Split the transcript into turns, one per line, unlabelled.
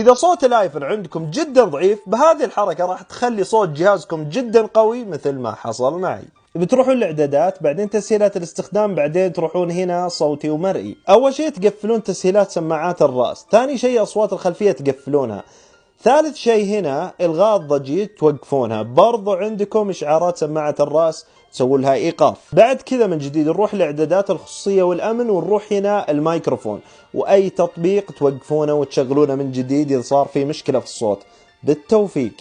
إذا صوت الايفون عندكم جدا ضعيف، بهذه الحركة راح تخلي صوت جهازكم جدا قوي مثل ما حصل معي. بتروحون الاعدادات، بعدين تسهيلات الاستخدام، بعدين تروحون هنا صوتي ومرئي. اول شيء تقفلون تسهيلات سماعات الراس، ثاني شيء اصوات الخلفية تقفلونها، ثالث شيء هنا الغاء الضجيج توقفونها، برضو عندكم اشعارات سماعة الراس تسوون لها ايقاف. بعد كذا من جديد نروح لاعدادات الخصوصية والامن، ونروح هنا الميكروفون، واي تطبيق توقفونه وتشغلونه من جديد اذا صار في مشكلة في الصوت. بالتوفيق.